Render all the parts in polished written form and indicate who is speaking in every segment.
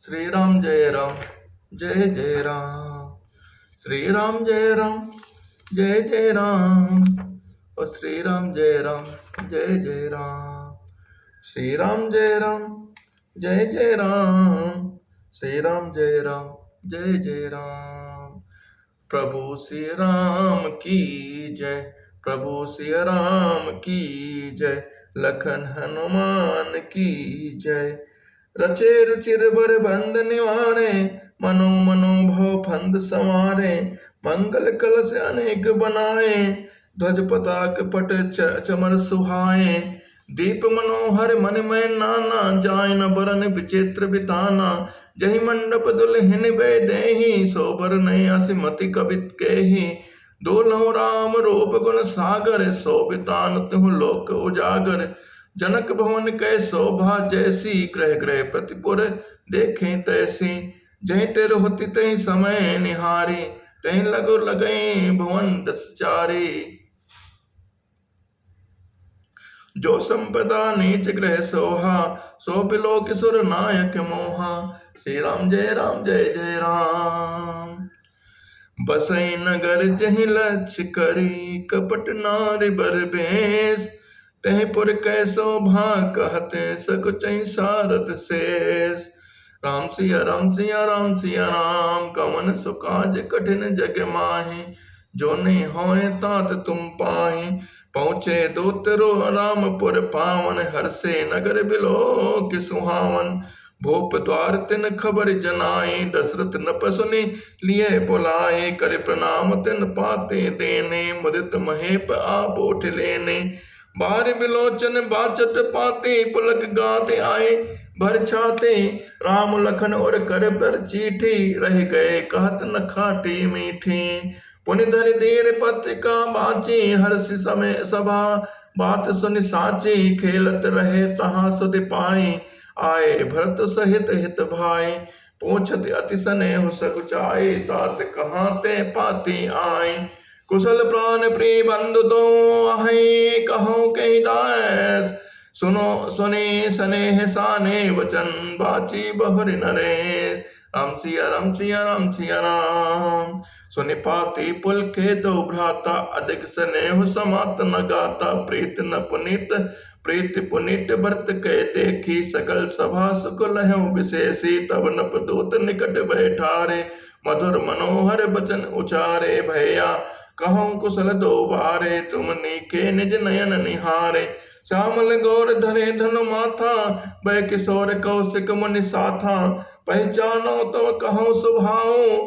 Speaker 1: श्री राम जय राम जय जय राम। श्री राम जय राम जय जय राम। और श्री राम जय राम जय जय राम। श्री राम जय राम जय जय राम। श्री राम जय राम जय जय राम। प्रभु श्री राम की जय। प्रभु श्री राम की जय। लखन हनुमान की जय। रचे रुचिर बर बंद निवारे। मनो मनो भव फंद संवारे। मंगल कलश अनेक बनाए। ध्वज पताक पट चमर सुहाए। दीप मनोहर मन में नाना। जाय न बरन विचित्र बिताना। जहि मंडप दुल्हन बै देहि। सोबर नय असिमति कबित केहि। दोलहु राम रूप गुण सागर। सोबितान तुह लोक उजागर। जनक भवन कै शोभा जैसी। ग्रह ग्रह प्रतिपुर देखें तैसी। जहीं तेर होती तहीं समय निहारी। तहीं लगो लगई भुवन दस चारी। जो संपदा नीच ग्रह सोहा। सो बिलो किशोर नायक मोहा। श्री राम जय जय राम। बसई नगर जहि लक्ष्य करी। कपट नारि बर बेस। तहि पुर कै शोभा कहते सकुचहि सारथ शेष। राम सिया राम सिया राम सिया राम। कवन सुकाज कठिन जग माहि। जो नहीं होए तात तुम पाहि। पहुँचे दूतरो रामपुर पावन। हर्षे नगर बिलो कि सुहावन। भूप द्वार तिन खबर जनाई। दशरथ नप सुनि लिए बुलाए। कर प्रणाम तिन पाते देने। मुदित महेप आप उठ लेने। बार बिलोचन बाचत पाते। पुलक गाते आए भर छाते। राम लखन और कर पर चीठी। रह गए कहत न खाटी मीठी। पुनि धरि धीर पत्रिका बाची। हर्ष समय सभा बात सुनि साची। खेलत रहे तहाँ सुधि पाई। आए भरत सहित हित भाई। पूछत अति स्नेह सकुचाई। तात कहाँ ते पाती आई। कुशल प्राण प्रिय बंधु दो आहे। कहूँ कही दास सुनो सुने स्नेह साने वचन। बाची बहुरि नरेश। राम सिया राम सिया राम सिया राम। सुनि पाती पुल के दो भ्राता। अधिक स्नेह समात न गाता। प्रीत न पुनीत प्रीति पुनीत भरत के देखी। सकल सभा सुख लहु विशेषी। तब नपदूत निकट बैठारे। मधुर मनोहर बचन उचारे। भैया कहूँ कुशल दो बारे। तुम नीके निज नयन निहारे। श्यामल गौर धरे धनु माथा। बै किशोर कौशिक मुनि साथा। पहचानो तव कहूँ सुभाऊ।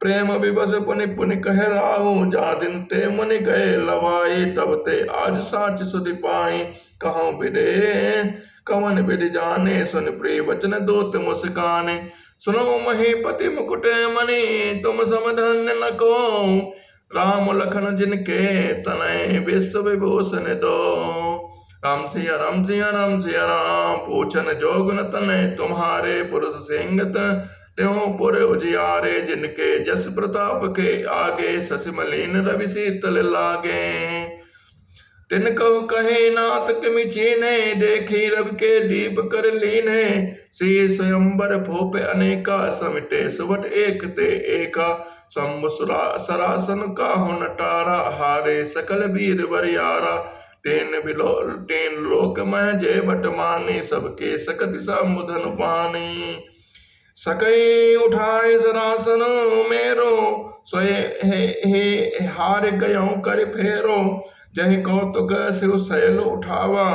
Speaker 1: प्रेम विवश पुनि पुनि कह राहु। जा दिन ते मुनि गए लवाई। तब ते आज साच सुधि पाई। कहूँ विदे कवन विधि जाने। सुन प्रिय वचन दूत मुस्काने। सुनो महीपति मुकुट मणि। तुम समधन्य न को। राम लखन जिनके तनय विश्व विभूषण दो। राम सिया राम सिया राम सिया राम। पूछन जोगुन तनय तुम्हारे। पुरुष सिंगत त्यों पुर उजियारे। जिनके जस प्रताप के आगे। शशि मलिन रवि शीतल लागे। तिन कहु कहे नाथ किमि चीन्हे। देखी रवि के दीप कर लीन्हे। श्री स्वयंवर भूप अनेका। समिटे सुभट एक ते एका। शंभु सरासन काहु नटारा। हारे सकल वीर बरियारा। तेन लोक मह जय बट मानी। सबके सकति समुधन पानी। सकई उठाए सरासन मेरो। सोए हे हार गयों कर फेरो। जहि कौतुक शिव शैल उठावा।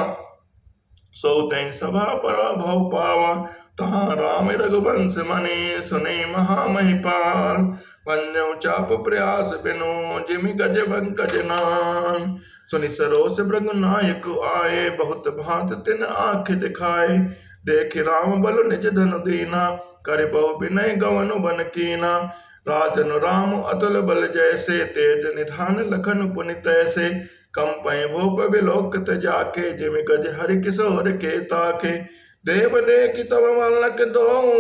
Speaker 1: सो तै सभा पराभव पावा। तहाँ राम रघुवंश मने। सुने महामहिपाल। वंद्यौ चाप प्रयास बिनु। जिमि गज पंकज नान। सुनि सरोस भृगु नायक आए। बहुत भांत तिन आँख दिखाए। देख राम बल निज धनु दीना। कर बहु विनय गवनु बन कीना। राजन राम अतुल बल जैसे। तेज निधान लखन पुनि तैसे। कंपय भूप बिलोकत जाके। जिमि गज हरि किशोर के ताके। देव देखि तब मलक दोऊ।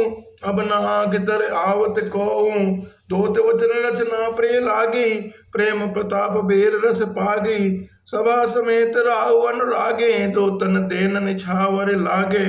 Speaker 1: अब नाग तर आवत कोऊ। दूत वचन रचना प्रिय लागी। प्रेम प्रताप वीर रस पागी। सभा समेत राहु अनुरागे। दो तन देन निछावर लागे।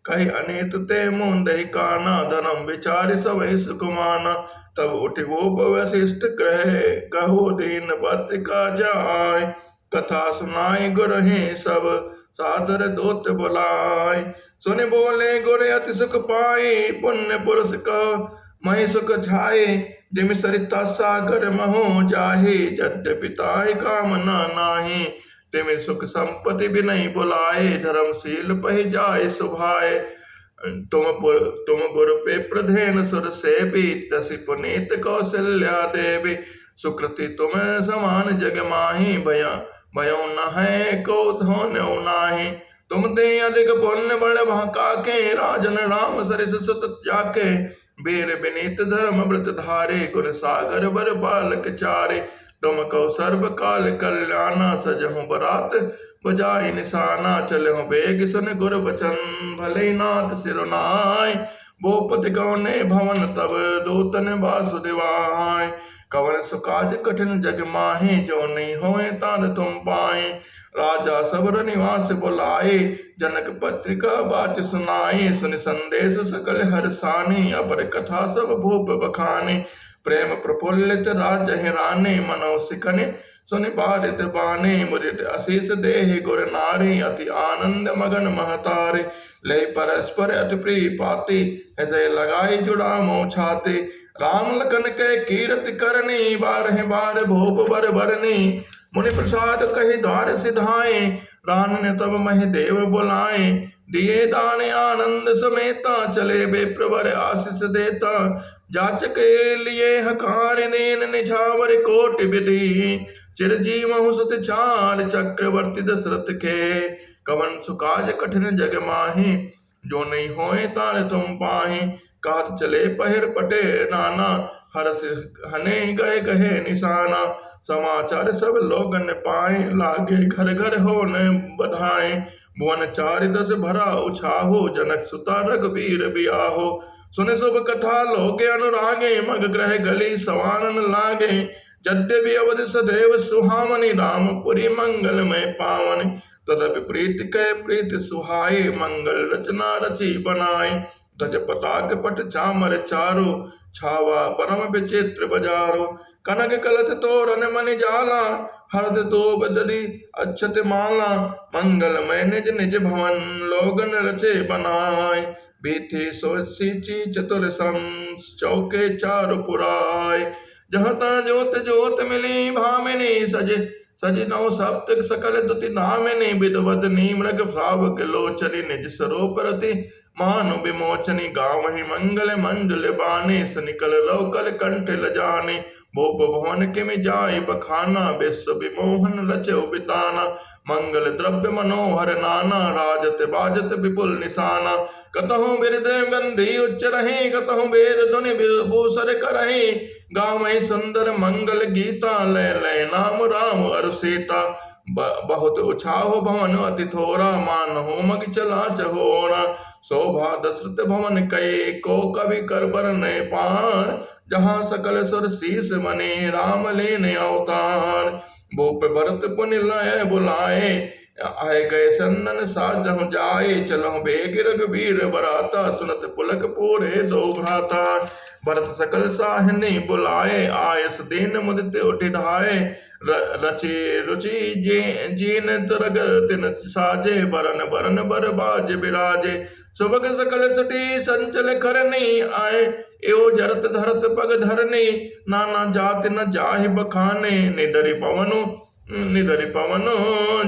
Speaker 1: कही अनित ते मुंडहि काना, धर्म विचारि सब सुख माना। तब उठि भूप वशिष्ठ कहे, कहो दीन पति का जाय। कथा सुनाई गुरहि सब, सादर दूत बुलाय। सुनि बोले गुर अति सुख पाई, पुण्य पुरुष का महि सुख छाये। जिमि सरिता सागर महो जाहि, यद्यपि ताहि कामना नाहि। तिमि सुख संपत्ति बिनहि बुलाए, धर्मशील पहि जाय सुभाए। तुम गुर पे प्रधेन सुर सेवी, तसि पुनीत कौशल्या देवी। सुकृति तुम समान जग माहि, भयो न है को धोन्यो नाहि। तुम ते अधिक पुण्य बड़ भाका के, राजन राम सरिस सुत जाके। वीर विनीत धर्म व्रत धारे, गुण सागर बर बालक चारे। तुम कहो सर्व काल कल्याणा, सजहु बरात बजाय निशाना। चलहु बेग सुन गुर बचन, भले नाथ सिरुनाय। भूपति कौने भवन तब, दूतन वासुदेवाय। कवन सुकाज कठिन जग माहे, जो नहीं होए तान तुम पाए। राजा सबर निवास बुलाए, जनक पत्रिका बाच सुनाए। सुनि संदेश सकल हर्षाने, अपर कथा सब भूप बखाने। प्रेम प्रफुल्लित राजहि राने, मनौ सिखने सुनि बारित बाने। मुदित अशीष देहि गुर नारी, अति आनंद मगन महतारे। ले परस्पर अति प्रिय पाती, हृदय लगाई जुड़ा मोह छाती। राम लखन के कीरति करनी, बारह बार भूप बर बरनी। मुनि प्रसाद कहि द्वार सिधाए, रान ने तब महि देव बुलाए। दिए दान आनंद समेता, चले बेप्रवर आशीष देता। जाचक के लिए हकार देन, निछावर कोटि विधि। चिरजीवहु सुत चार, चक्रवर्ती दशरथ के। कवन सुकाज कठिन जग माहि, जो नहीं होए तार तुम पाहि। कहत चले पहिर पटे नाना, हरस हने गए कहे निशाना। समाचार सब लोगन पाए, लागे घर घर हो न बधाए। भुवन चारि दस भरा उछाहो, जनक सुता रघुबीर बियाहो। सुने सब कथा लोगे अनुरागे, मग ग्रह गली सवानन लागे। यद्यपि अवधि सदैव सुहावनी, रामपुरी मंगलमय पावन। तदपि प्रीति कै प्रीति सुहाए, मंगल रचना रची बनाए। तज पताक पट चामर चारो, छावा परम विचित्र बजारो। कनक कलश तोरण मणि जाला, हरद तोब जदि अक्षत माला। मंगलमय निज निज भवन, लोगन रचे बनाए। बीथी सोचीची चतुर सम, चौके चारु पुराय। जहाँ तहाँ जोत जोत मिली भामिनी, सज नौ सप्त सकल दुति धामिनी। विधवत नीमृग श्रावक लोचनी, निज स्वरूप रति मानु विमोचनी। गावहि मंगल मंडल बाने, सनिकल लौकल कंठ लजाने। भूप भवन किमि जाय बखाना, विश्व विमोहन रचौ बिताना। मंगल द्रव्य मनोहर नाना, राजत बाजत विपुल निशाना। कतहु बिरदे गंधी उच्च रहे, कतहु वेद ध्वनि भूषर करहि। गावहि सुंदर मंगल गीता, लय लय नाम राम अरु सीता। बहुत उछाहो भवन अति थोरा, मानहु मग चला चहोरा। शोभा दशरथ भवन कये, को कवि कर बरनय पार। जहाँ सकल सुर शीस मने, राम लेने अवतार। भूप भरत पुनि लय बुलाए, आए गए संदन साजहु जाए। चलहु बेग रघुबीर बराता, सुनत पुलक पूरे दो भ्राता। भरत सकल साहिनी बुलाए, आयस दीन मुदित उठि ढाए। रचि रुचि जीन तरग तिन साजे, बरन बरन बर बाज बिराजे। सुभग सकल सटी संचल करनी, आए एवं जरत धरत पग धरनी। नाना जाति न जाहि बखाने, निडरि पवनु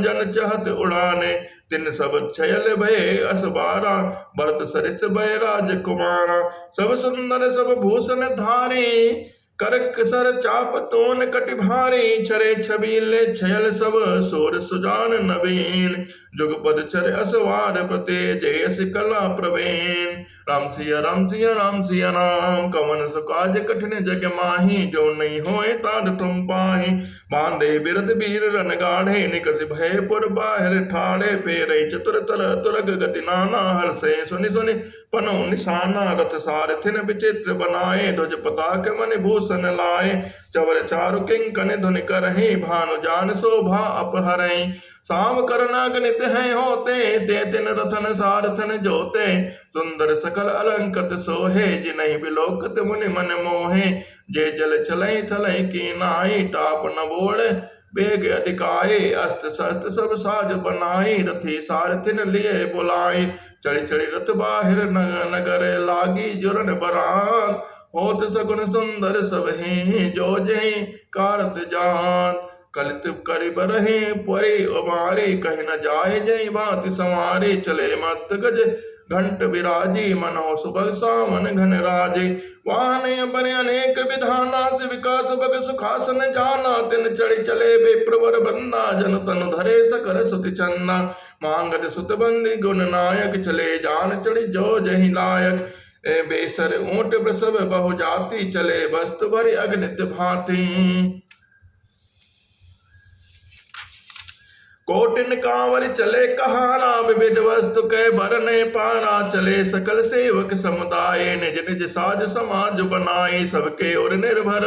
Speaker 1: जन चहत उड़ाने। तिन सब छयल भय असबारा, भरत सरिस भय राजकुमारा। सब सुंदर सब भूषण धारी, करक सर चाप तोन कटि भारी। छरे छबीले छयल सब, सोर सुजान नवीन। जुगपद छर असवार प्रते, जयस कला प्रवीण। राम सिया राम सिया राम सिया राम, कवन सुकाज कठिन जग माही। जो नहीं होए तार तुम पाहि। बांधे बिरद बीर रन गाढ़े, निकसि भय पुर बाहिर ठाड़े। पेरै चतुर तर तुरग गति नाना, हर्षे सुनि सुनि पनो निशाना। रथ सारथिन विचित्र बनाए, ध्वज पताक मणि भूषण लाए। चवर चारु किंकन धुन करहि भानु जान शोभा अपहरहि साम करनाग नित हैं होते ते दिन रथन सारथन जोते सुंदर सकल अलंकृत सोहे जिनहि बिलोकत मुनि मन मोहे जे जल चलई थलई की नाई टाप न बोल बेग अधिकाए अस्त्र शस्त्र सब साज बनाई रथी सारथिन लिए बुलाए चढ़ी चढ़ी रथ बाहिर नगर लागी जुरन बरान होत सकुन सुंदर सब ही जो जही कारत जान कलित करि बरहे परे उबारे कहीं न जाए जय भांति संवारे चले मत गज घंट विराजी मनो सुबह सावन घन राजे वाहन बने अनेक विधाना से विकास बग सुखासन जाना तिन चढ़ी चले बेप्रवर बंदा जन तनु धरे सकल सुति चन्ना मांगद सुत बंदी गुण नायक चले जान चढ़ी जो जही लायक ए बेसर ऊंट प्रसव बहु जाति चले वस्तु भरी अग्नित भांति कोटिन कांवर चले कहाना विविध वस्तु के भरने पाना चले सकल सेवक समुदाय निज निज साज समाज बनाए सबके और निर्भर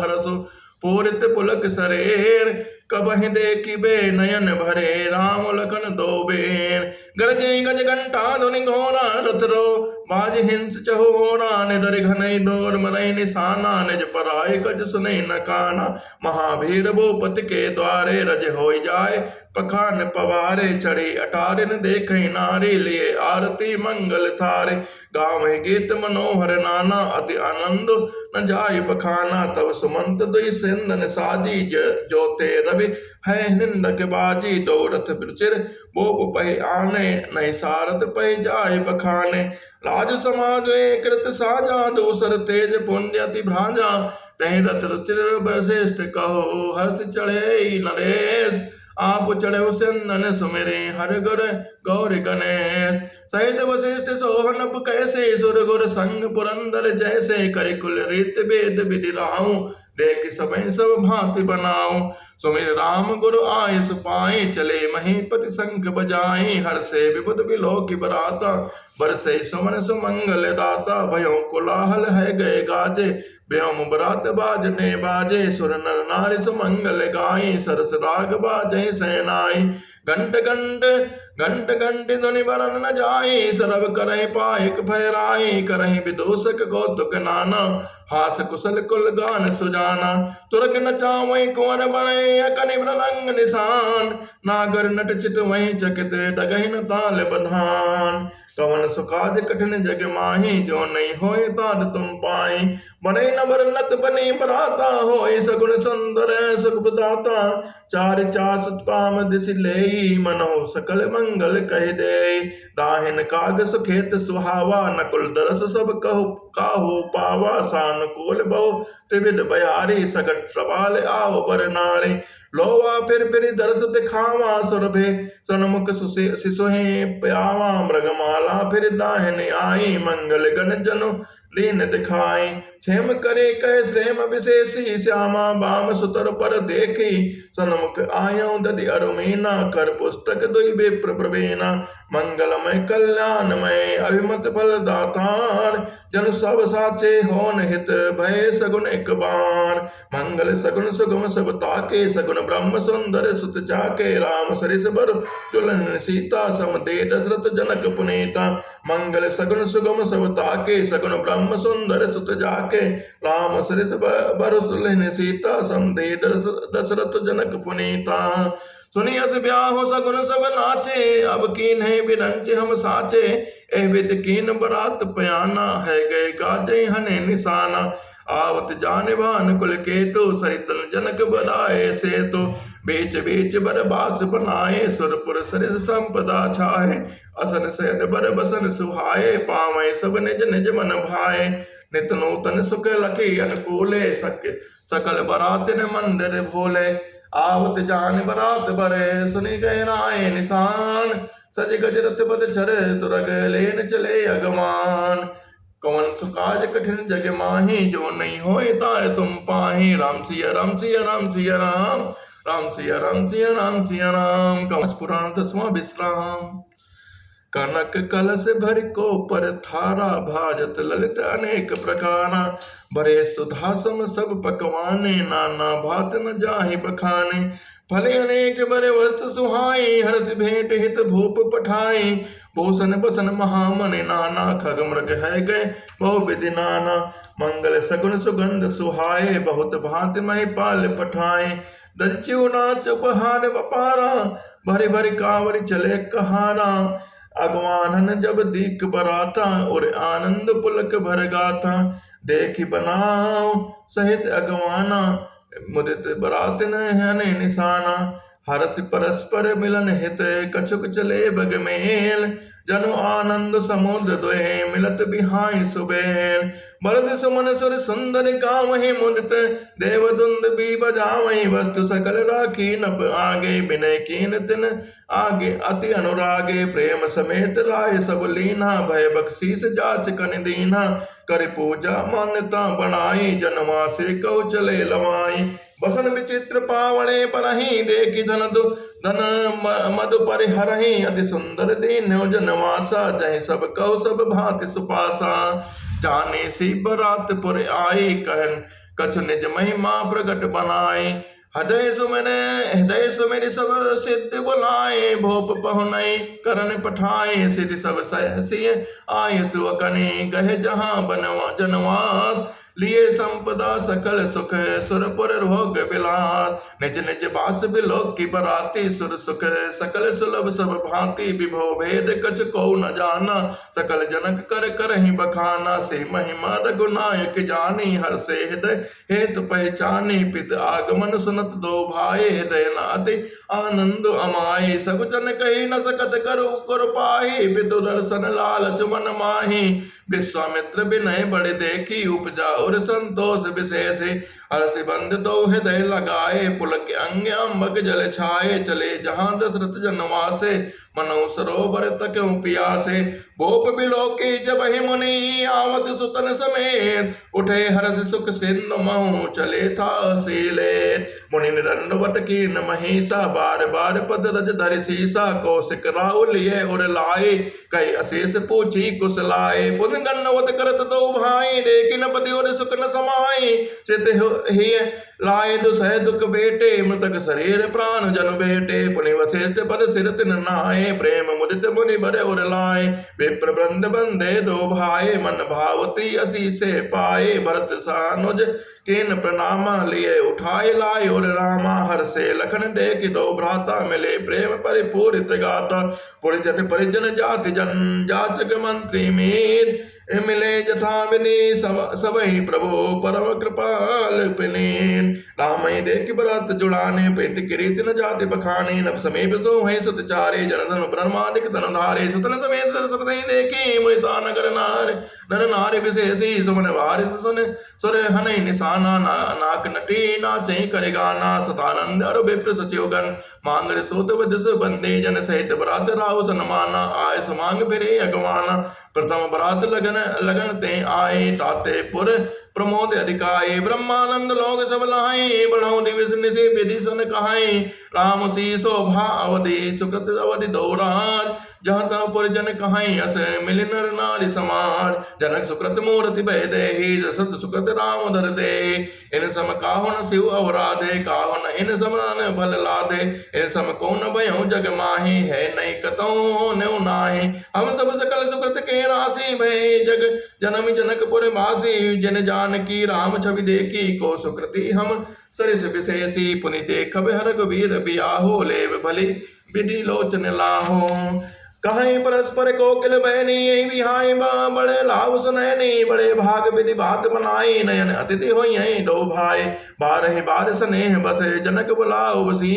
Speaker 1: हरसु पूरित पुलक सरेर कबहि देखी बे नयन भरे राम लखन दो बेन गरजे गज घंटा धुनि घोरा रथ रो बाज हिंस चहोरा निधर घनई डोर मनई निशाना निज पराय कज सुनई न काना महावीर भूपत के द्वारे रज हो जाए पखान पवारे चढ़े अटारिन देखई नारी लिए आरती मंगल थारे गाँव गीत मनोहर नाना अति आनंद न जाय बखाना तब सुमंत दुई सिंदन साजी जोते रवि है निंदक बाजी दो रथ बिरचिर बोप पहि आने नहीं सारथ पहि जाय बखाने राज समाज कृत साजा दूसर तेज पुण्य अति भ्राजा तहि रथ रुचिर श्रेष्ठ कहो हर्ष चढ़े नरेश आप चढ़े सिंदन सुमेरे हर गुर गौर गणेश सहित वशिष्ठ सोहनप कैसे सुर गुर संग पुरंदर जैसे करिकुल रीत वेद विधि राहु देख समय सब भांति बनाऊं सुमिर राम गुरु आयस पाए चले महीपति शंख बजाए हर से विबुध बिलो की बराता बरसे सुमन सुमंगल दाता भयो कोलाहल है गए गाजे व्योम बरात बाजने बाजे सुर नर नारी सुमंगल गाये सरस राग बाजे सेनाई घंट घंट घंट घंट ध्वनि बरन न जाए सरब करहि पायक भयराए करहि विदूषक कौतुक नाना हास कुशल कुल गान सुजाना तुरग नचावै कुंवर बने अकनि मृदंग निशान नागर नट चित वहीं चकित डगहि न ताल बधान कवन सुकाज कठिन जग माही जो नहीं होए तार तुम पाए बने नबर नत बने बराता होए सगुन सुंदर सुख बताता चार चास पाम दिस लेई मनो सकल मंगल कह दे दाहिन काग सुखेत सुहावा नकुल दरस सब कहु काहू पावा सानुकूल बहु त्रिविध बयारी सगट सवाल आओ बर नारे लोवा फिर दरस दिखावा सुरभे सनमुख सिसुहे प्यावा मृगमाला फिर दाहिने आई मंगल गण जनु दीन दिखाई क्षेम करे कह श्रेम विशेषी श्यामा बाम सुतर पर देखी सन्मुख आयो दधि अरुमीना कर पुस्तक दुई विप्र प्रवीणा मंगलमय कल्याणमय अभिमत फल दातार जन सब साचे होन हित भय सगुन एक बाण मंगल सगुन सुगम सब ताके सगुन ब्रह्म सुंदर सुत चाके राम सरिस बर चुलन सीता सम दे दशरथ जनक पुनीता मंगल सगुन सुगम सब ताके सगुन ब्रह्म सुंदर सुत जाके राम सरिस बर चुलन सीता सम दे दशरथ जनक पुनीता सुनियस ब्याहो सगुन सब नाचे अब कीन है बिरंचे हम साचे ए विद कीन बरात पयाना है गए गाजे हने निशाना आवत जाने भान कुल केतु सरितन जनक बदाए से तो बीच बीच बरबास बनाए सुरपुर सरिस संपदा छाए असन सैन बर बसन सुहाए पावे सब निज निज मन भाए नित नूतन सुख लकी अनुकूले सकल बरातिन मंदिर भोले आवत जान बरात बरे सुनी गए राय निशान सज गजरत पद छर तुरग लेन चले अगमान कवन सुकाज कठिन जग माही जो नहीं होए ताय तुम पाही राम सिया राम सिया राम सिया राम राम सिया राम सिया राम सिया राम कवच पुराण 10वां विश्राम। कनक कलश भर को पर थारा, भाजत ललित अनेक प्रकारा। भरे सुधा सम सब पकवाने, नाना भात न जाहि बखाने। फले अनेक बरे वस्तु सुहाए, हर्ष भेंट हित भूप पठाए। भूषण बसन महामनि नाना, खग मृग है गए बहु विधि नाना। मंगल सगुन सुगंध सुहाए, बहुत भांति महि पाल पठाए। दच्यु नाच उपहार अपारा, भरे भरे कांवरि चले कहारा। अगवानन जब दीक बराता, और आनंद पुलक भर गाथा। देखि बनाओ सहित अगवाना, मुदित बरात न निशाना। हरस परस्पर मिलन हित, कछुक चले बग मेल। जनु आनंद समुद्र द्वय, मिलत बिहाई सुबेल। बरस सुमन सुर सुंदर गावहि, मुदित देवदुंद भी बजावहि। वस्तु सकल राखी नप आगे, विनय कीन तिन आगे अति अनुरागे। प्रेम समेत राय सब लीना, भय बख्शीस जाच कन दीना। कर पूजा मान्यता बनाई, जनवासे कहु चले लवाई। बसन विचित्र पावणे परहि, देखि धन मधु परिहरहि। अति सुंदर दीन्यो जनवासा, जहि सब कहु सब भांति सुपासा। जाने सी बरात पुर आए, कहन कछु निज महिमा प्रगट बनाए। हृदय सुमेरि सब सिद्धि बुलाए। भोप पहुनई करन पठाए, सिद्धि सब सिय आय सुअकने। गहे जहाँ जनवास, लिए संपदा सकल सुख। सुरपुर भोग बिलास, निज निज बास बिलोक की बराती। सुर सुख सकल सुलभ सब भांति, विभो भेद कछ को न जाना। सकल जनक कर करहि बखाना, से महिमा रघुनायक जानी। हर से हृदय हेतु पहचानी, पित आगमन सुनत दो भाई। हृदय नाति आनंद अमाई, सकुचन कही न सकत कर पाही। पितु दर्शन लालच मन माही, विश्वामित्र विनय बड़े देखी। उपजा और संतोष विशेष, हर्ष बंद दो हृदय लगाए। पुलक अंग अम्बक जल छाए, चले जहां दशरथ जनवासे। मनौ सरोवर तक पियासे, भूप बिलोकी जब ही मुनि। आवत सुतन समेत, उठे हर्ष सुख सिंधु महु। चले था सीले, मुनि निरंडवत कीन महिषा। बार बार पद रज धरि सीसा, कौशिक राहुल ये उर लाए। कई अशेष पूछी कुशलाए, पुन दंडवत करत दो भाई। लेकिन पति और सुख न समाई, सिद्ध ही लाए दुसह दुख बेटे। मृतक शरीर प्राण जन बेटे, पुनि वशिष्ठ पद सिर तिन नाए। प्रेम मुदित मुनि बर उर लाए, विप्र वृंद बंदे दो भाई। मन भावती असी से पाए, भरत सानुज किन प्रणामा। लिए उठाए लाए और रामा, हर से लखन देख दो भ्राता। मिले प्रेम परिपूरित गाता, पुरिजन परिजन जाति जन। जाचक मंत्री मीर, मिले जथा विनी सबहि प्रभु। परम कृपाल पिनीन, राम देख बरात जुड़ाने। पेट किरीत न जाति बखाने, नभ समीप सो है सुतचारे। जनधन ब्रह्मादिक धन धारे, सुतन समेत दशरथ देखी। मुनिता नगर नर नारी विशेषी। सुमन वारिस सुन सुर हनै निशाना। नाक नटी नाचै करे गाना। सतानंद अरु विप्र सचिवगण, मांगल सूत विदुष बंदे। जन सहित बरात राहु सन्माना, आय सुमांग फिरे अगवाना। प्रथम बरात लगन ते आए, ताते पुर प्रमोद अधिकाए। ब्रह्मानंद लोग सब लाए, बढ़ाऊ दिवस निशि विधि सुन कहाए। राम सी शोभा अवधि, सुकृत अवधि दौरान। जहाँ तहाँ पुरजन कहाई, अस मिल नर नारी समाज। जनक सुकृत मूर्ति भय देहि, दशरथ सुकृत राम धर दे। इन सम काहुन शिव अवराधे, काहुन इन समान भल लादे। इन सम कौन भयउ जग माहि, है नहीं कतौ न्यू नाहि। हम सब सकल सुकृत के राशि, भय जग जनमी जनकपुर वासी। जन जान की राम छवि देखी, को सुकृति हम सरिस विशेषी। पुनि देखब हरक वीर बियाहो, लेव भली विधि लोचन लाहो। कहीं परस्पर कोकिल बहनी, यही बिहाई बड़े लाभ सुनैनी। बड़े भाग विधि बात बनाई, नयन अतिथि होई दो भाई। बारह बार स्नेह बसे, जनक बुलाओ बसी।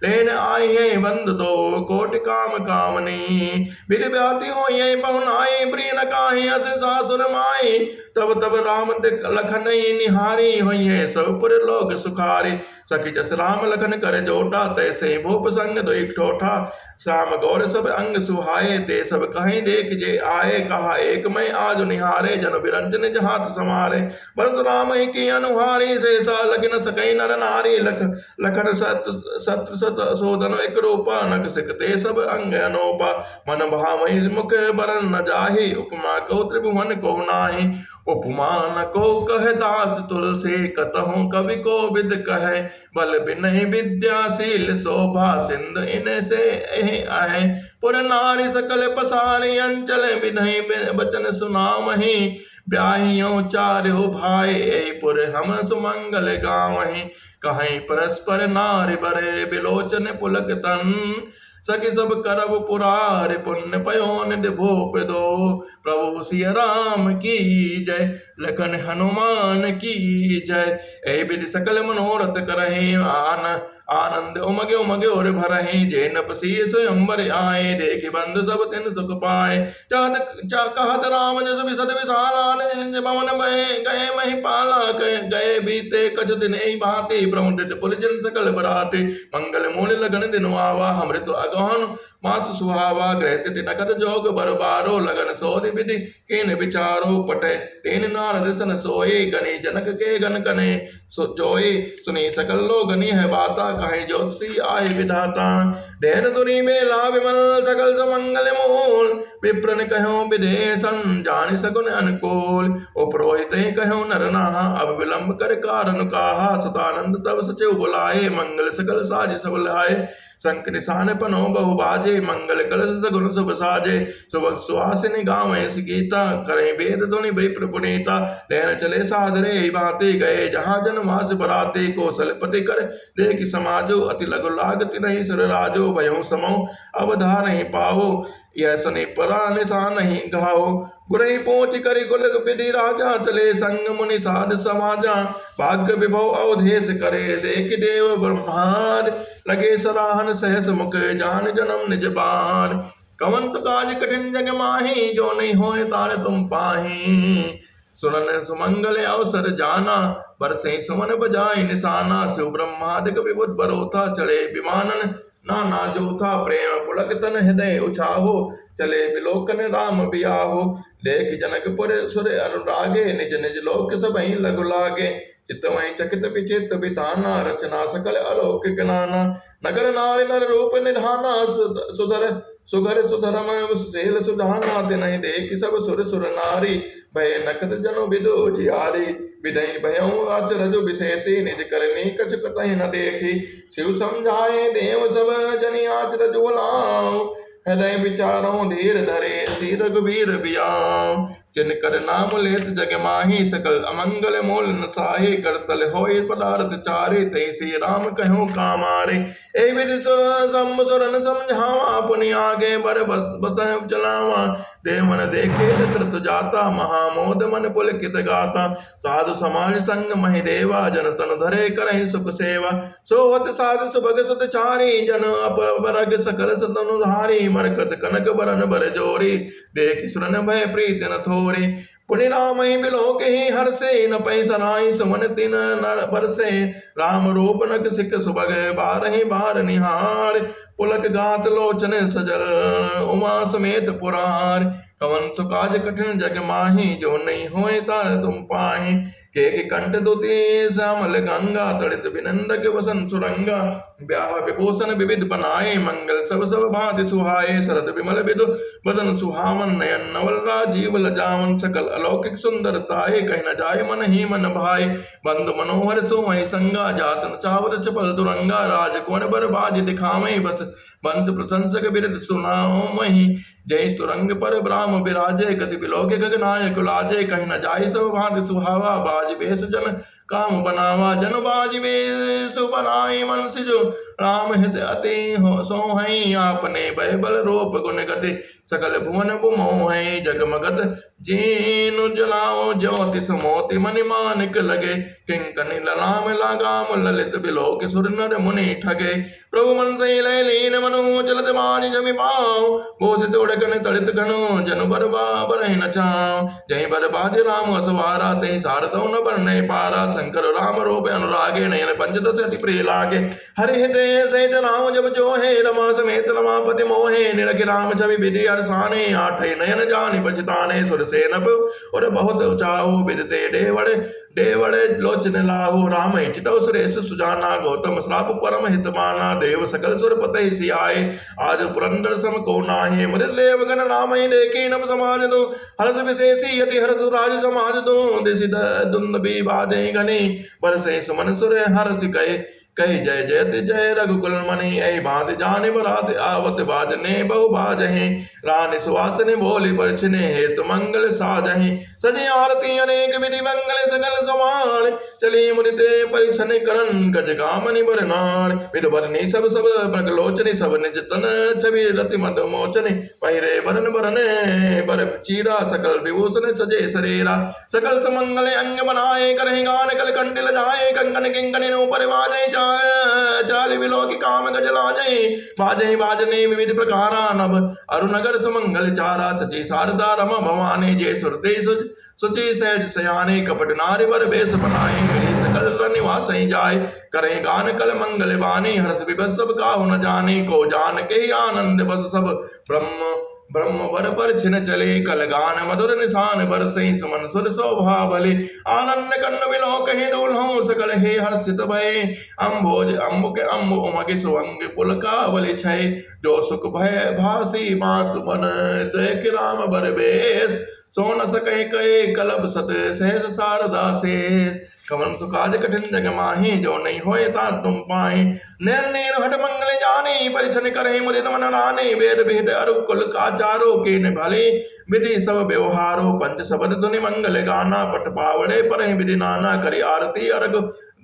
Speaker 1: लेन आई है बंद दो कोटि काम कामनी। विधि व्याति होई पहुनाई, प्रिय न काहि अस सासुर माई। तब राम लखन निहारी, होई सब पुर लोग सुखारी। सखी जस राम लखन कर जोटा, तैसे भूप संग दो एक ठोठा। श्याम गौर सब अंग सुहाए, ते सब कहीं देख जे आए, कहा एक मैं आज निहारे, जन बिरंज निज हाथ समारे। भरत राम ही की अनुहारी, शेषा लखि न सकई नर नारी, लखन शत्रु सत सोदन एक रूपा, नख सिकते सब अंग अनोपा। मन भामहि मुख बरन न जाहि, उपमा को त्रिभुवन को नाही। उपमा न को कह दास तुलसी, कतहु कवि को विद कहे। बल बिनहि विद्याशील, शोभा सिंधु इनसे आहे। पुर नारी सकल पसारी, अंचल विधि बचन सुनामहि। ब्याहियों चार्यो भाई, एहि पुर हम सुमंगल गावहीं। कहीं परस्पर नारी बरे, बिलोचन पुलक तन। सखी सब करब पुरार, पुण्य पयो निधि भूप दो। प्रभु सिया राम की जय, लखन हनुमान की जय। एहि विधि सकल मनोरथ करहि, आनंद उमगे उमगे और भरहि। जे नपसी स्वयंवर आए, देखि बंधु सब तिन सुख पाए। कहत राम जस बिसद विशाला, निज भवन गए महिपाला। गए बीते कछ दिन एहि भांति, प्रमुदित पुरजन सकल बराती। मंगल मूल लगन दिन आवा, अमृत अगहन मास सुहावा। गृह तिथि नखत जोग बरबारो, लगन सोधि विधि कीन विचारो। पटे तेन नारद सन सोई, गनी जनक के गन कने जोई। सुनी सकल लोगनी है बाता, कहे ज्योतिषी आए विधाता। धैन दुनि में लाभ विमल, सकल सुमंगल मूल। विप्रन कहो विदेशन, जानि सगुन अनुकूल। उपरोहित कहो नर नाहा, अब विलंब कर कारण कहा। सतानंद तब सचिव बुलाए, मंगल सकल साज सब लाए। शंख निशान पनो बहु बाजे, मंगल कलश सगुन शुभ साजे। सुबह सुहासिनी गावें गीता, करें वेद ध्वनि विप्र पुनीता। लहन चले सादरे ही भांति, गए जहाँ जन मास बराते। कौशलपति कर देख समाजो, अति लघु लागति नहीं सुर राजो। भयो समो अवधा नहीं पाओ, यह सुनि परा निशान नहीं घाओ। गुरई पहुंच करि कुल विधि राजा, चले संग मुनि साध समाजा। भाग्य विभव अवधेश करे, देख देव ब्रह्माद। लगे सराहन सहस मुख, जान जन्म निज बार। कवन तो काज कठिन जग माही, जो नहीं होए तारे तुम पाही। सुरन सुमंगल अवसर जाना, बरसे सुमन बजाय निशाना। शिव ब्रह्मादिक विबुध बरोथा, चले विमानन नाना जोथा। प्रेम पुलक तन हृदय उछाहो, चले विलोकन राम बियाहो। देख जनकपुर सुर अनुरागे, निज निज लोक सबहि लघु लागे। चित्तमहि चकित विचित बिताना, रचना सकल अलौकिक नाना। नगर नारी नर रूप निधाना, सुघर सुधरम सुशील सुधाना। तिनहि देख सब सुर सुर नारी, भय नखत जनु विदु जियारी। विदई भयउ अचरज विशेषी, निज करनी कछ कतहि न देखी। शिव समझाए देव सब जनि आचरज बुलाओ। हृदय विचारों धीर धरे, सी रघुवीर बियाओ। जिनकर नाम लेत जग माही, सकल अमंगल मूल नसाहे। करतल होय पदार्थ चारे, तै श्री राम कहूँ कामारे। ए विधि सम सुरन समझावा, पुनि आगे बर बसह चलावा। देवन देखे दशरथ जाता, महामोद मन पुलकित गाता। साधु समाज संग महि देवा, जन तन धरे करहि सुख सेवा। सोहत साधु सुभग सुत चारी, जन अपरग सकल सतनु धारी। मरकत कनक बरन बर जोरी, देख सुरन भय प्रीति न थोरी। पुनि राम ही बिलोक ही हर्षे, न पै सराय सुमन तिन नर बरसे। राम रूप नक सिक सुभग, बारहि बार निहार। पुलक गात लोचन सजल, उमा समेत पुरार। कवन सुकाज कठिन जग माही, जो नहीं होए तार तुम पाही। के कंठ दुति श्यामल गंगा, तड़ित बिनंदक वसन सुरंगा। ब्याह विभूषण विविध बनाए, मंगल सब सब भांति सुहाए। शरद विमल विदु वदन सुहावन, नयन नवल राजीव लजावन। सकल अलौकिक सुंदरताए, कहीं न जाय मन ही मन भाए। बंधु मनोहर सोहि संगा, जातन चावत चपल दुरंगा। राजकुवन बर बाज दिखावे, बस वंश प्रशंसक बिरद सुनाओ मही। जय तुरंग पर ब्राह्म विराजे, गति बिलोके गगनायक लाजे। कहीं न जाय सब भांति सुहावा, बाज बेस जन काम बनावा। जन बाज बेस बनाई मन सिजो, राम हित अति सोहई। आपने भय बल रूप गुण गति, सकल भुवन मोहई। जगमगत जीनु जलाओ, ज्योतिष मोति मणि मानिक लगे। किंकनि ललाम लगाम, ललित बिलोक सुर नर मुनि ठगे। प्रभु मन से लय लीन मनु, चलत बाज जमि पाओ। बोसित उड़कन तड़ित घनु, जनु बर बाबर न चाओ। जहि बर बाज राम असवारा, तहि सारदौ न बरनै पारा। शंकर राम रूप अनुरागे नयन पंचदश अति प्रिय लागे हरि हृदय सहित राम जब जो है रमा समेत रमापति मोहे निरखि राम छवि विधि हर्षाने आठे नयन जानि पछताने सुर सेनप और बहुत उचाहु विदते देवड़ लोचन लाहु राम चितौ सुरेश सुजाना गौतम श्राप परम हितमाना देव सकल सुर पतहि सियाए आज पुरंदर सम को नाहे मुदित देवगण राम ही देखे नम समाज दो हर्ष विशेषी यति हर्ष राज समाज दो दिशि दुंदबी बाजे गणे बरसे सुमन सुर हर्ष कहे जय जयत जय रघुकुल मणि ऐ बात जाने बरात आवत बाजने बहु बाजहे रानी सुवासने बोली परछने हेतु मंगल साजहे सजे आरती अनेक विधि मंगल सकल समान चली मुनिते परिछन करन गज गामनि बरनार विद बरनी सब प्रगलोचने सब निज तन छवि रति मद मोचने पहिरे बरन बरने बर चीरा सकल विभूषण सजे शरीरा सकल सुमंगल अंग बनाए करहि गान कल कंटिल जाए कंगन किंकनि ऊपर बाजे चाल विलोक काम गजला जय बाजे बाजने विविध प्रकारा नभ अरुनगर सुमंगल चारा सची शारदा रम भवानी जय सुरते सुचि सहज सयाने कपट नारि वर बेस बनाए मिली सकल निवास जाय करे गान कल मंगल बानी हर्ष विभस सब काहु न जाने को जान के आनंद बस सब ब्रह्म वर पर छिन चले कल गान मधुर निशान बरसई सुमन सुर शोभा भले आनंद कन्न विलो कहे दूल्हों सकल हे हर्षित भय अम्भोज अम्बुक अम्बु उमगे सुअंग पुलका बलि छय जो सुख भय भासी मात मन देख राम बर बेस सो न सके कहे कलब सत सहस शारदा शेष कमल सुकाज कठिन जग माही जो नहीं होए ता तुम पाए नैन नीर हट मंगल जाने परिछन करे मुदित मन राने वेद भेद अरु कुल काचारो के न भले विधि सब व्यवहारो पंच शब्द धुनि मंगल गाना पट पावड़े पर विधि नाना करी आरती अर्घ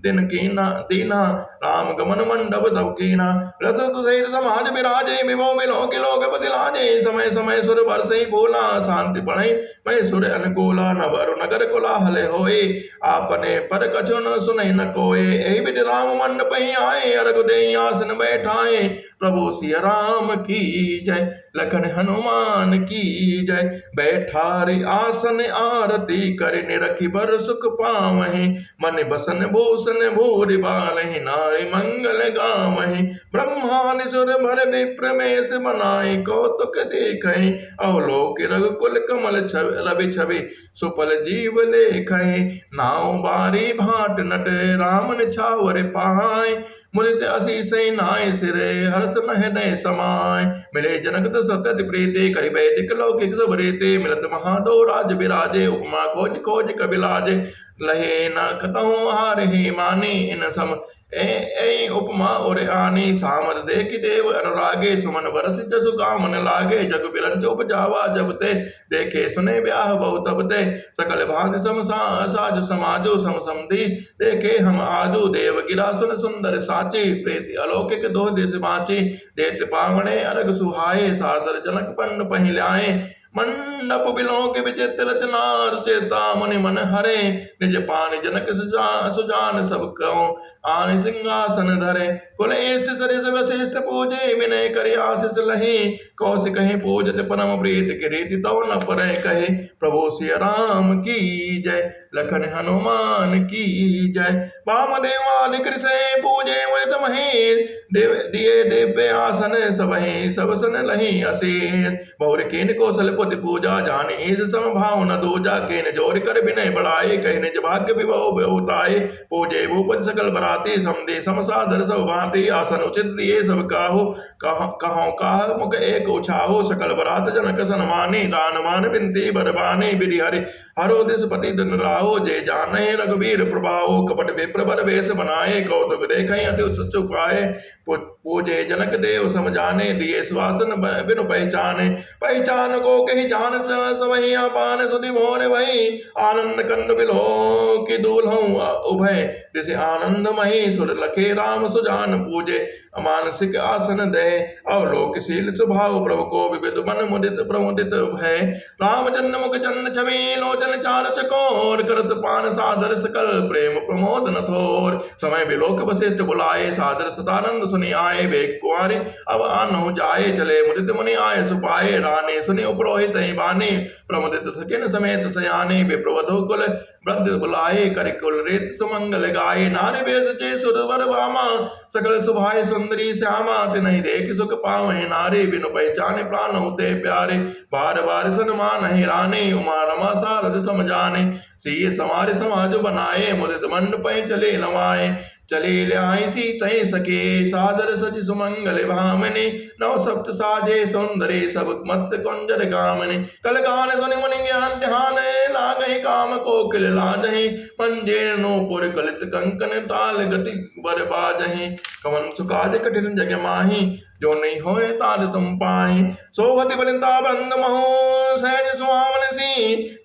Speaker 1: दिन कीना दीना राम गमन मंडप तब कीना रसत सहित समाज विराजे विभो मिलो के लोग बदिलाजे समय समय सुर बरसई बोला शांति पढ़े मैं सुर अनुकूला नबर नगर कोलाहल होए आपने पर कछु न सुनई न कोए एहि विधि राम मंडप ही आए अर्घ देई आसन बैठाए प्रभु सिया राम की जय लखन हनुमान की जय बैठारे आसन आरती कर निरखि बर सुख पावहि मन बसन भूषण भूरि बालहि नारि मंगल गावहि ब्रह्मानि सुर भर विप्र मेष बनाए कौतुक देखहि अवलोक रघुकुल कमल रवि छवि सुपल जीव लेखहि नाव बारी भाट नट राम निछावर पाए मुदित असीस नाय सिरे हर्ष हृदय समाय मिले जनक सतत प्रीते करि वैदिक लौकिक सब रीते मिलत महादो राज विराजे उपमा खोज खोज कबिलाजे लहे न कतहु हार ही मानी इन सम ए उपमा और आनी सामद देख देव अनुरागे सुमन बरस जसु कामन लागे जग बिरंज उपजावा जब ते देखे सुने ब्याह बहु तब ते सकल भांति सम साजु समाजो सम समधी देखे हम आजू देव गिरा सुन सुंदर साची प्रीति अलौकिक दो दिस बाची देत पावणे अर्घ सुहाए सादर जनक पंड पहिलाए मंडप बिलोक विचित्र रचना रुचेता मुनि मन हरे निज पान जनक सुजान सब कहो आन सिंहासन धरे कुल इष्ट सरिस वशिष्ठ पूजे विनय करि आशीष लहि कौशिक कहे पूजत परम प्रीत के रीति तव न परे कहे प्रभु सिया राम की जय लखन हनुमान की जय वामदेवादि कृषे पूजे मुदित महेश दिए दिव्य आसन सबहि सब सन लहि अशेष बहुर कीन कौशल पुति पूजा जाने इस सम भाव न दूजा केन जोर कर विनय बढ़ाए कह निज भाग्य विभव बहुताए पूजे भूपति सकल बराती समदे समसादर सब भांति आसन उचित दिए सब काहो कहो काह मुख एक उछाहो सकल बरात जनक सन्मानी दान मान बिनती बरबानी बिधि हरि हरो दिस पति दिन राहो जय जाने रघुवीर प्रभाओ कपट विप्र बर वेश बनाए कौतुक देखे अति उच्च पाए पूजे जनक देव समझाने दिए सुवासन बिनु पहचान को कही जान सवही पान सुधि मोर वही आनंद कंद बिलो की दूल्हों उभय जिसे आनंद मही सुर लखे राम सुजान पूजे मानसिक आसन दे अवलोकशील स्वभाव प्रभु को विविध मन मुदित प्रमुदित भय राम जन्म मुख चंद छवि लोचन चार चकोर करत पान सादर सकल प्रेम प्रमोद न थोर समय विलोक वशिष्ठ बुलाए सादर सदानंद सुनि आए वेग कुआरे अब आनो जाए चले मुदित मुनि आए सुपाए राने सुनि उपरोहित बाने प्रमुदित थकिन समेत सयाने विप्रवधो कुल वृद्ध बुलाए लाए, कर कुल रीत सुमंगल गाए। नारी बेस चे सुरवर भामा, सकल सुभाए सुंदरी श्यामा। तिन्हि देख सुख पावहि नारी, बिनु पहचाने प्राण होते प्यारे। बार बार सन्मान ही रानी, उमा रमा सारद समझाने। सीय समारे समाज बनाए, मुदित मंडप चले लवाए। चले ल्याई सीतय सके, सादर सज सुमंगल भामने। नव सप्त साजे सुंदरे, सब मत कुंजर गामने। कल गान सुनि मुनि ज्ञान ध्यान, लागहि काम कोकिल लादहि। मंजेर नूपुर कलित कंकन, ताल गति बर बाजहि। कवन सुकाज कठिन जग माहि, जो नहीं होए तार तुम पाहि। सोहति बलिता बंद महु, सहज सुहावन सी।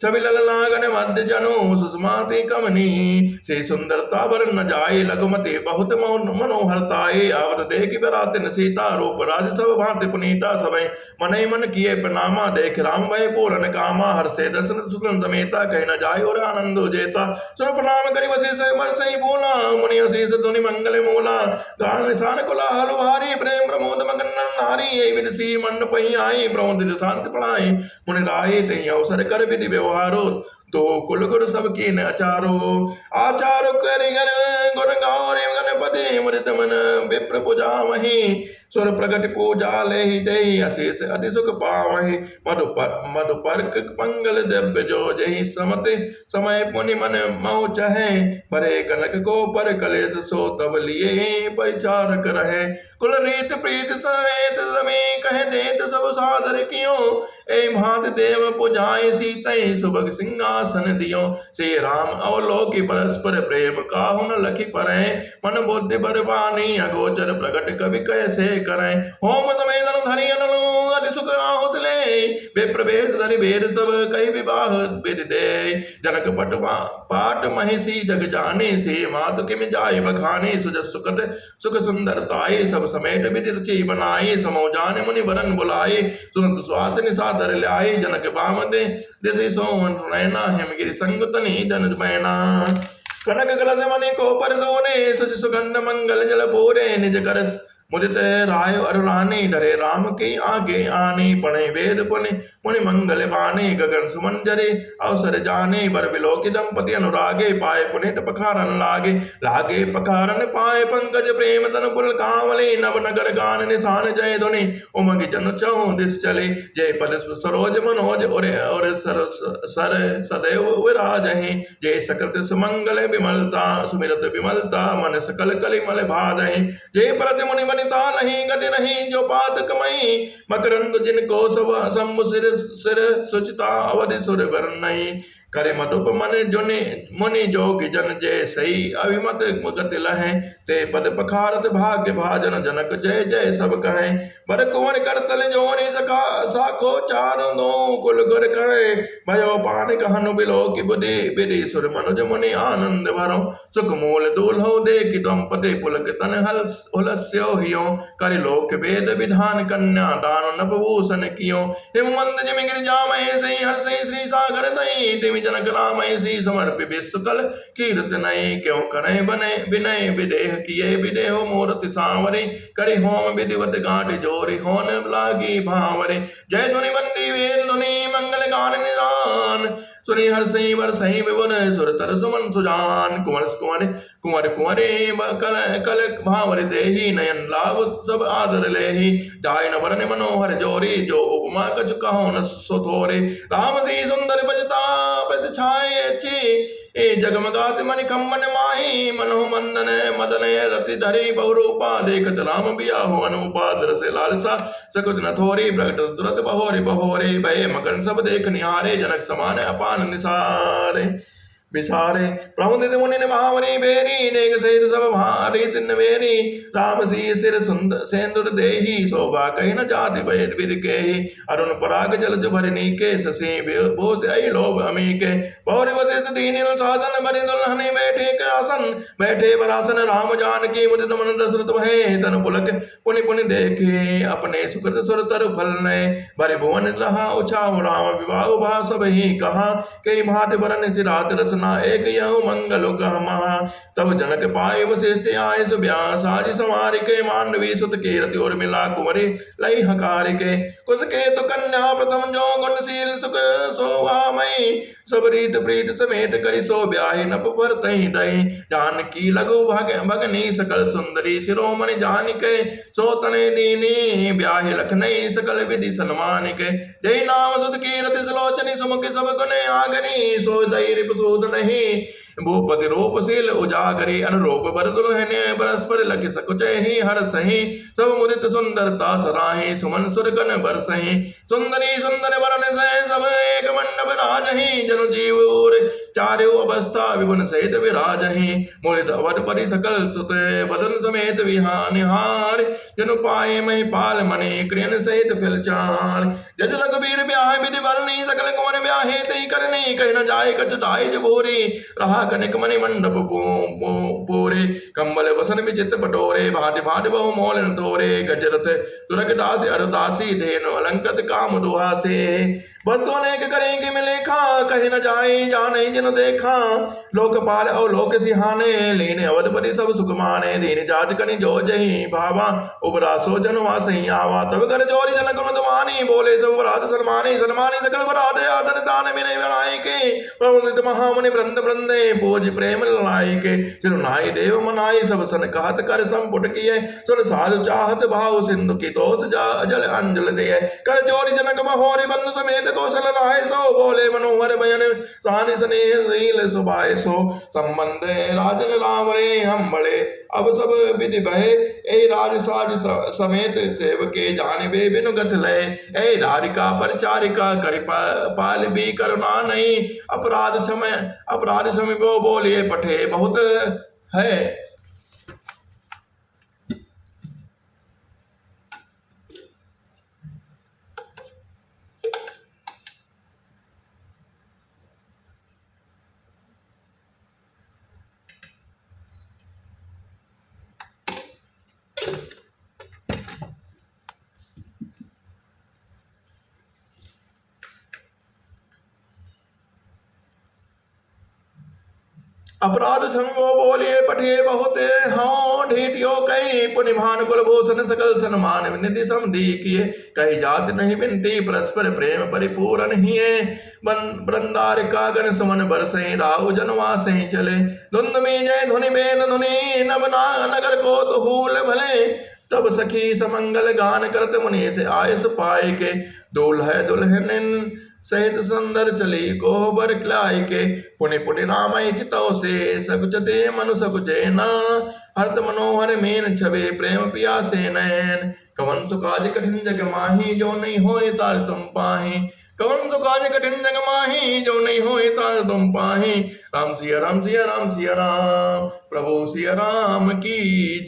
Speaker 1: छवि लल नागन मध्य जनु, सुषमाति कमनी। से सुंदरता बर न जाए, लघुमति बहुत मनोहरताए। आवत देखि बरातिन सीता, रूप राज सब भांति पुनीता। सबे मनहि मन किए प्रणामा, देख राम भय पूरन कामा। हर्षे दर्शन सुतन समेता, कह न जाय और आनंद जेता। सुर प्रणाम करि वशिष्ठ बरसहि बोला, मुनि अशीष धुनि मंगल मूला। गान निशान कोलाहल भारी, प्रेम प्रमोद मगन नारी। ये विदसी मंडप आई, प्रमोदित शांति पढ़ाई। मुनि राय तहि अवसर कर विधि व्यवहारो, तो कुल गुरु सब कीन अचारो। आचारो करि गुर गौरी गणपति, मुदित मन विप्र पूजा वही। सुर प्रगट पूजा लेहि देहि, अशेष अति सुख पावहि। मधुपर्क मंगल दिव्य जो जहि, समति समय पुनि मन मऊ चहे। परे कनक को पर कलेश, सो तब लिए परिचारक रहे। कुल रीत प्रीत समेत रमे, कह देत सब सादर कियो। ए भांत देव पुजाय सीतय, सुभग सिंहासन दियो। श्री राम अवलोकि परस्पर, प्रेम काहु न लखि परै। मन बुद्धि बरबानी, अगोचर प्रगट कवि कैसे करै। होम समय धनु धरि अनलु, अति सुख आहुत ले। विप्र वेश धरि भेद सब, कहि विवाह विधि दे। जनक पाट महिषी जग जाने, से मातु किम जाय बखाने। सुजस सुखत सुख सुंदरताए, सब समेट विधि रुचि बनाए। समौ जान मुनि वरन बुलाए, तुरंत श्वास निसादर ल्याए। जनक बाम दे दिशि सोवन सुनैना, हिमगिरि संग तनि जन मैना। कनक कलश मणि को पर दोने, सुच सुगंध मंगल जल पूरे। निज कर मुदित राय अरु रानी, डरे राम के आगे आने। पढ़े वेद पुनि मुनि मंगल बाने, गगन सुमन जरे अवसर जाने। बर बिलोकि दंपति अनुरागे, पाए पुनित पखारन लागे। लागे पखारन पाए पंकज, प्रेम तन पुल कांवले। नव नगर गान निशान जय धुनि, उमग जन चहु दिस चले। जय पद सरोज मनोज, और सर सदैव विराजहि। जय सकृत सुमंगल विमलता, सुमिरत विमलता। मन सकल कलिमल भाजहि। जय परति मुनि वनिता, नहीं गति नहीं जो पात कमई। मकरंद जिनको सब शंभु सिर सुचिता, अवधि सुर वरनई। करे मधुप मन जुनि मुनि जोगी जन, जय सही अभिमत गति लहे। ते पद पखारत भाग्य भाजन, जनक जय जय सब कहे। बर कुंवर करतल जोनि सखा, साखो चार दो कुल गुर करे। भयो पान कहनु बिलोकि बुद्धि, विधि सुर मनुज मुनि आनंद भरो। सुख मूल दूल्हो देखि दंपति, पुलक तन हुलस्यो हियो। करि लोक वेद विधान, कन्या दान नभभूषण कियो। हिमवंत जिमि गिरिजा महेशि, हर्षि श्री सागर दई। जनक राम ऐसी समर्पि विश्वकल कीर्त नय। क्यों करे बने विनय, विदेह किए विदेह मूर्ति सांवरे। करे होम विधिवत गांठ जोरि, होन लागी भावरे। जय धुनि बंदी वेल धुनि, मंगल गान निदान। सुनि हर्षि वर्षहि विपुन, सुर तर सुमन सुजान। कुंवर कुंवरे कल भावर देहि, नयन लाभ सब आदर लेहि। जाय न वरन मनोहर जोरी, जो उपमा कछु कहो न सोथोरे। राम सी सुंदर बजता प्रति छाए अच्छी, ए जगमगात मणि कंबन माही। मनोह मंदन मदन रति धरी, बहुरूपा देखत राम बियाहु अनुपा। दरस लालसा सकुच न थोरी, प्रगट तुरत बहोरे बहोरे। भय मगन सब देख निहारे, जनक समान अपान निसारे। विसारे प्रमुदित मुनि महावरी बेरी, नेक सहित सब भारी तिन बेरी। राम सी सिर सेंदुर देहि, शोभा कही न जाति भेद विधि केहि। अरुण पराग जलज भरि नीके, शशि भूष अहि लोभ अमीके। बहुरि वशिष्ठ दीनि अनुशासन, भरि दुल्हनि बैठे आसन। बैठे बरासन राम जानकी, मुदित मन दशरथ भये। तन पुलक पुनि पुनि देखे, अपने सुकृत सुर तरु फल नय। भरि भुवन रहा उछाहु, राम विवाह भा सब ही कहा। कई भांति बरन सिरात रस सुना एक यऊ मंगल कहा। तब जनक पाए वशिष्ठ आए सो व्यास आज संवार के मांडवी सुत के रति और मिला कुंवरे लई हकार के। कुश के तो कन्या प्रथम जो गुणशील सुख शोभामयी सब रीत प्रीत समेत करि सो ब्याहि नप पर तहि दहि। जानकी लघु भगनी सकल सुंदरी शिरोमणि जानिके सो तने दीनी ब्याहि लखनई सकल विधि सन्मान के। जय नाम सुत की रति सलोचनी सुमुख सब गुने आगनी सो दई रिप सूद नहीं भूपति रूपशील उजागरी अनुरूप बर दुल्हने परस्पर लखि सकुच ही हर सही सब मुदित सुंदरता सराही सुमन सुरगन बरसही। सुंदरी सुंदर वरण सह सब एक मंडप राजही जनु जीव उर चारु अवस्था विभुन सहित विराजही। मुदित अवध परि सकल सुत बदन समेत विहानिहार जनु पाए मही पाल मणि क्रियन सहित फिलचार। जज लघुबीर ब्याह विधि भरनी सकल कुंवर ब्याहे तई करनी कह न जाए कछु दाई भूरी रहा कनिक मणि मंडप पूरे। कंबल वसन विचित पटोरे भांति भांति बहु मोल तोरे गजरथ तुरग दास अरुदासी धेनु अलंकृत काम दुहासे। वस्तु अनेक करेंगे मिलेखा कहीं न जाए जाने जिन देखा लोकपाल और लोक सिहाने लेने अवधपति सब सुख माने दीन जात कनि जो जही भावा उबरा सो जनवा सही आवा। तब कर जोरी जनक मधुमानी बोले सब बरात सन्मानी सन्मानी सकल बरात आदर दान विनय बनाई के प्रमुदित महामुनि वृंद वृंदे बोझ प्रेम लाई के। सिरुनाई देव मनाई सब सन कहत कर संपुट किए सुर साधु चाहत भाव सिंधु की दोष जल अंजल दे। कर जोरी जनक बहोरी बंधु समेत कौशल राय सो बोले मनोहर बयन सानि स्नेह शील सुबाय सो। संबंध राजन राम रे हम बड़े अब सब विधि बहे ए राज साज समेत सेवके जानबे बिनु गत लय। ए रारिका परिचारिका करि पाल भी करुणा नहीं अपराध क्षम वो बोलिए पठे बहुत है। अपराध संगो बोलिए पठे बहुत हाँ ढीटियो कई पुनिमान कुलभूषण सकल सन्मान निधि समधी किए कही जात नहीं बिनती परस्पर प्रेम परिपूर्ण ही बृंदार का गण सुमन बरसे राहु जनवा से चले। धुंध में जय धुनि बेन धुनि नवना नगर को तो हूल भले तब सखी समंगल गान करत मुनि से आयस पाए के। दुल्हन सहित सुंदर चली को बर क्लाई के पुनि पुनि रामय चितौ से सकुच दे मनु सकुचे न हर्त मनोहर मेन छवे प्रेम पिया से नयन। कवन सुकाज कठिन जग माही जो नहीं होए तार तुम पाही कवन सुकाज कठिन जग माही जो नहीं होए तार तुम पाही। राम सिया राम सिया राम सिया राम प्रभु सिया राम की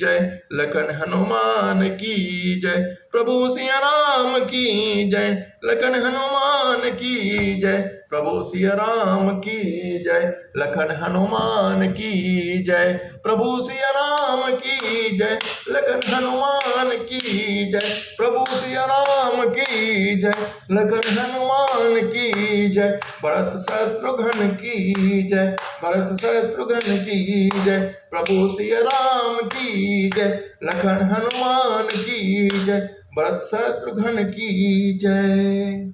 Speaker 1: जय लखन हनुमान की जय प्रभु सिया राम की जय लखन हनुमान की जय प्रभु सिया राम की जय लखन हनुमान की जय प्रभु सिया राम की जय लखन हनुमान की जय प्रभु सिया राम की जय लखन हनुमान की जय। भरत शत्रुघ्न की जय भरत शत्रुघ्न की जय प्रभु सिया राम की जय लखन हनुमान की जय भरत शत्रुघ्न की जय।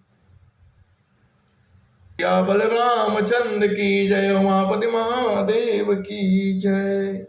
Speaker 1: या बलराम चंद्र की जय उमापति महादेव की जय।